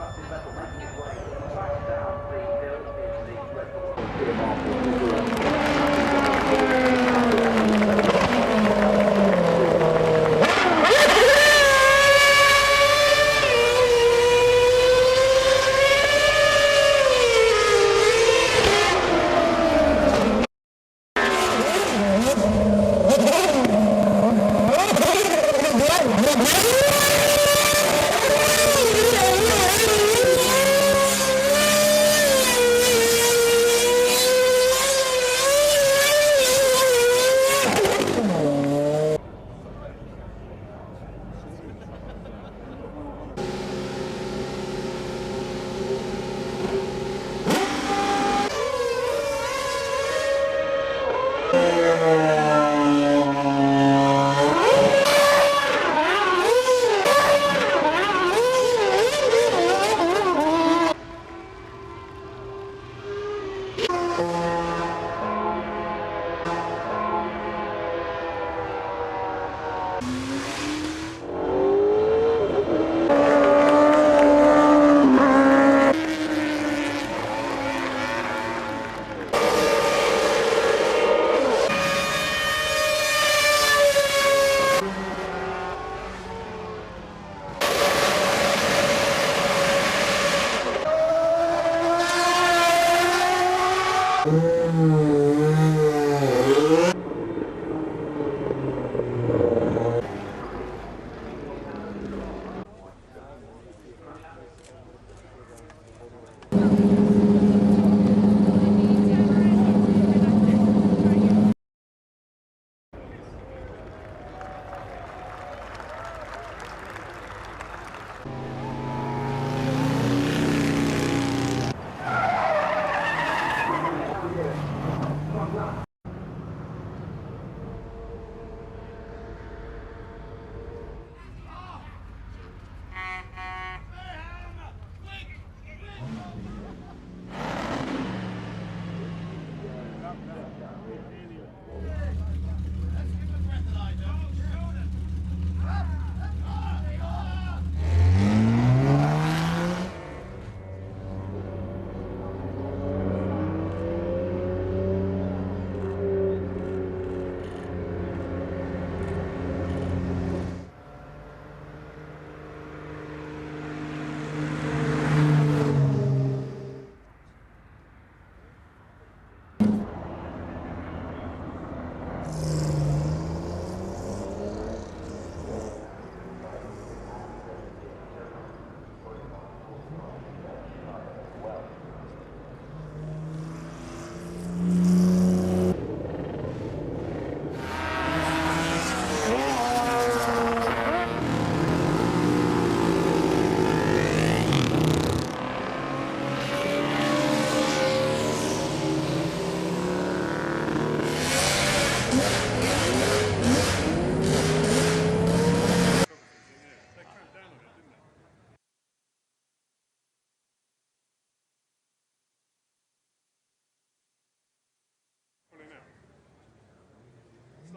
Sebastian Vettel making his way back down the hill in the Red Bull.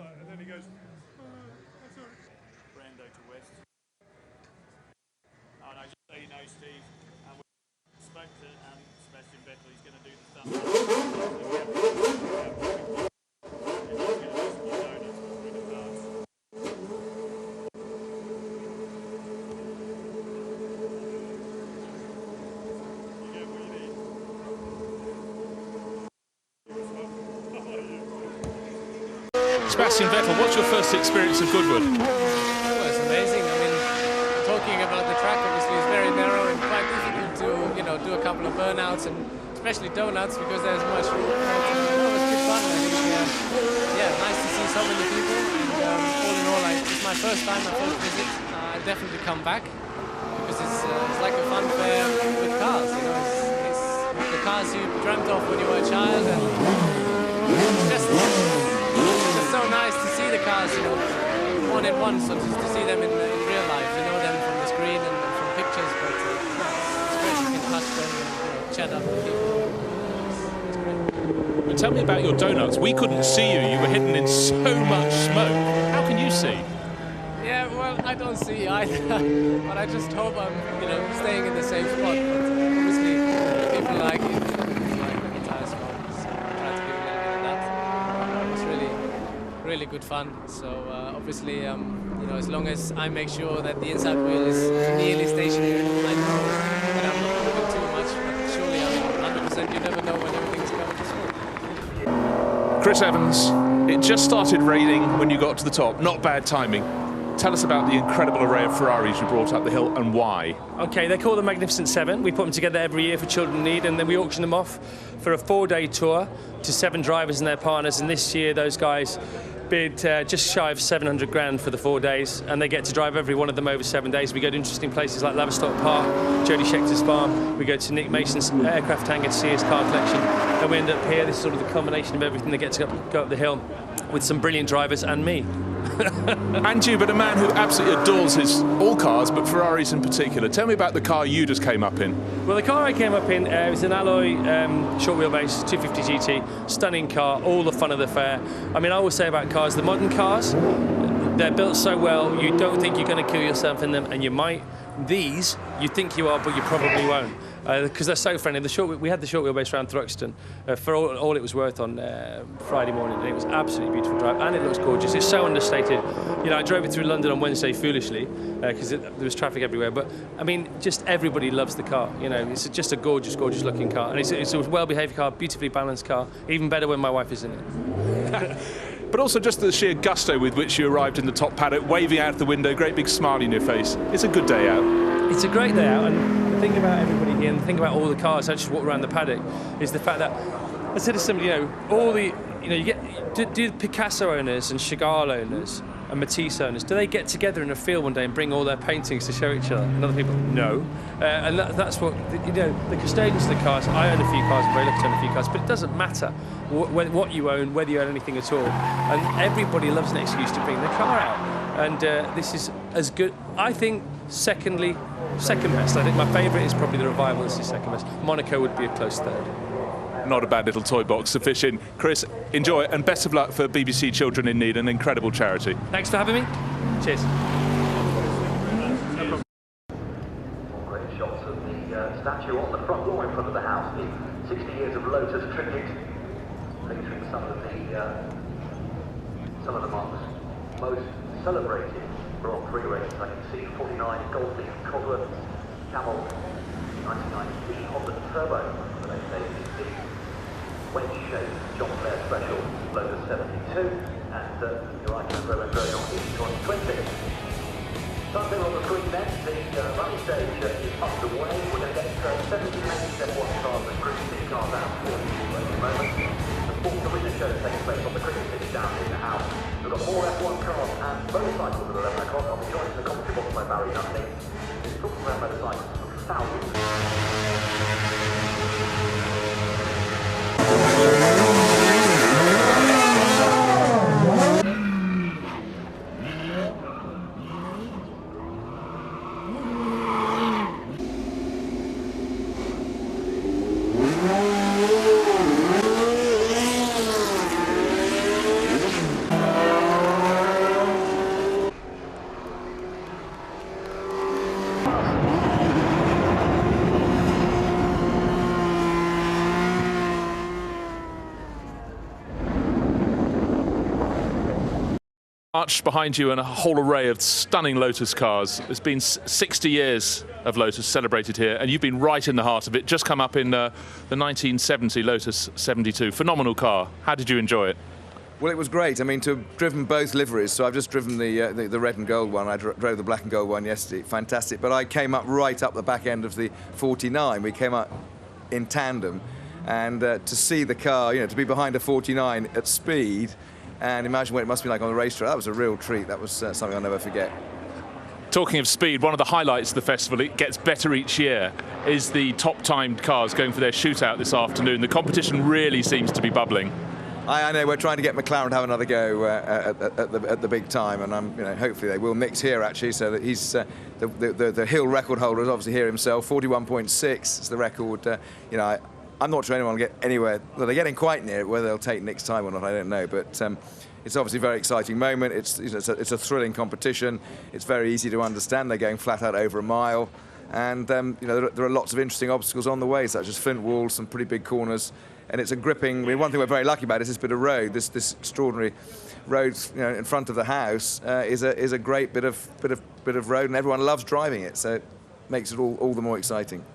And then he goes, Brando to West. Oh no, just so you know, Steve, we spoke to Sebastian Vettel. He's going to do the thumbs up. Sebastian Vettel, what's your first experience of Goodwood? Oh, it's amazing. I mean, talking about the track, obviously, is very narrow and quite difficult to, do a couple of burnouts and especially donuts because there's much room. It was good fun. I think, nice to see so many people. And all in all, it's my first time, my first visit. I'll definitely come back because it's like a fun fair with cars. It's the cars you dreamt of when you were a child, and it's just so nice to see the cars, one at one, so to see them in real life. You know them from the screen and from pictures, but it's great. You can touch them and chat up with people. It's great. But tell me about your donuts. We couldn't see you. You were hidden in so much smoke. How can you see? Yeah, well, I don't see either, but I just hope I'm, staying in the same spot. But obviously, people like it, it's like the entire spot. So I try to give a little bit of that. It was really good fun. So obviously, as long as I make sure that the inside wheel is nearly stationary, I know that I'm not moving too much. But surely I'm 100%. You never know when everything's going to swing. Chris Evans, it just started raining when you got to the top. Not bad timing. Tell us about the incredible array of Ferraris you brought up the hill and why. Okay, they're called the Magnificent Seven. We put them together every year for children in need, and then we auction them off for a 4-day tour to 7 drivers and their partners. And this year, those guys bid just shy of 700 grand for the 4 days, and they get to drive every one of them over 7 days. We go to interesting places like Laverstock Park, Jodie Scheckter's farm. We go to Nick Mason's aircraft hangar to see his car collection, and we end up here. This is sort of the combination of everything that gets to go up the hill with some brilliant drivers and me. And you, but a man who absolutely adores all cars, but Ferraris in particular. Tell me about the car you just came up in. Well, the car I came up in was an alloy short wheelbase 250 GT, stunning car, all the fun of the fair. I mean, I always say about cars, the modern cars, they're built so well, you don't think you're going to kill yourself in them, and you might. These, you think you are, but you probably won't, because they're so friendly. We had the short wheelbase around Thruxton for all it was worth on Friday morning, and it was absolutely beautiful drive, and it looks gorgeous. It's so understated. I drove it through London on Wednesday foolishly because there was traffic everywhere. But I mean, just everybody loves the car. It's just a gorgeous, gorgeous looking car, and it's a well-behaved car, beautifully balanced car. Even better when my wife is in it. But also just the sheer gusto with which you arrived in the top paddock, waving out the window, great big smile on your face. It's a good day out. It's a great day out, and the thing about everybody here, and the thing about all the cars, I just walk around the paddock, is the fact that, I said to somebody, all the, you get, do Picasso owners and Chagall owners and Matisse owners, do they get together in a field one day and bring all their paintings to show each other? And other people, no. And that's what, the custodians of the cars, I own a few cars, I'm very lucky to own a few cars, but it doesn't matter what you own, whether you own anything at all. And everybody loves an excuse to bring their car out. And this is as good, I think, second best. I think my favourite is probably the Revival. This is second best. Monaco would be a close third. Not a bad little toy box to fish in. Chris, enjoy it, and best of luck for BBC Children in Need, an incredible charity. Thanks for having me. Cheers. Great shots of the statue on the front lawn in front of the house. The 60 years of Lotus tribute, featuring some of the month's most celebrated Grand Prix races. I can see 49 Gold Leaf Cosworth, Camel 1990 Honda Turbo, the next day is the wedge-shaped John Player Special Lotus 72, and your icon Rowan going on in 2020. Something on the screen then, the rally stage is underway. We're going to get 70 F1 cars and Cruise City cars out for you at the moment. The Sports Arena show takes place on the cricket pitch down in the house. We've got more F1 cars and motorcycles at 11 o'clock. I'll be joined in the commentary box by Barry Nutley. He's talking about motorcycles from thousands. Arch behind you and a whole array of stunning Lotus cars. It's been 60 years of Lotus celebrated here, and you've been right in the heart of it. Just come up in the 1970 Lotus 72. Phenomenal car. How did you enjoy it? Well, it was great. I mean, to have driven both liveries, so I've just driven the red and gold one. I drove the black and gold one yesterday. Fantastic. But I came up right up the back end of the 49. We came up in tandem, and to see the car, to be behind a 49 at speed, and imagine what it must be like on the racetrack. That was a real treat. That was something I'll never forget. Talking of speed, one of the highlights of the festival, it gets better each year, is the top-timed cars going for their shootout this afternoon. The competition really seems to be bubbling. I know, we're trying to get McLaren to have another go at the big time, and hopefully they will. Nick's here, actually, so that he's the Hill record holder is obviously here himself. 41.6 is the record. I'm not sure anyone will get anywhere. Well, they're getting quite near it. Whether they'll take Nick's time or not, I don't know. But It's obviously a very exciting moment. It's a thrilling competition. It's very easy to understand. They're going flat out over a mile, and there are lots of interesting obstacles on the way, such as flint walls, some pretty big corners, and it's a gripping. I mean, one thing we're very lucky about is this bit of road. This extraordinary road, in front of the house is a great bit of road, and everyone loves driving it. So it makes it all the more exciting.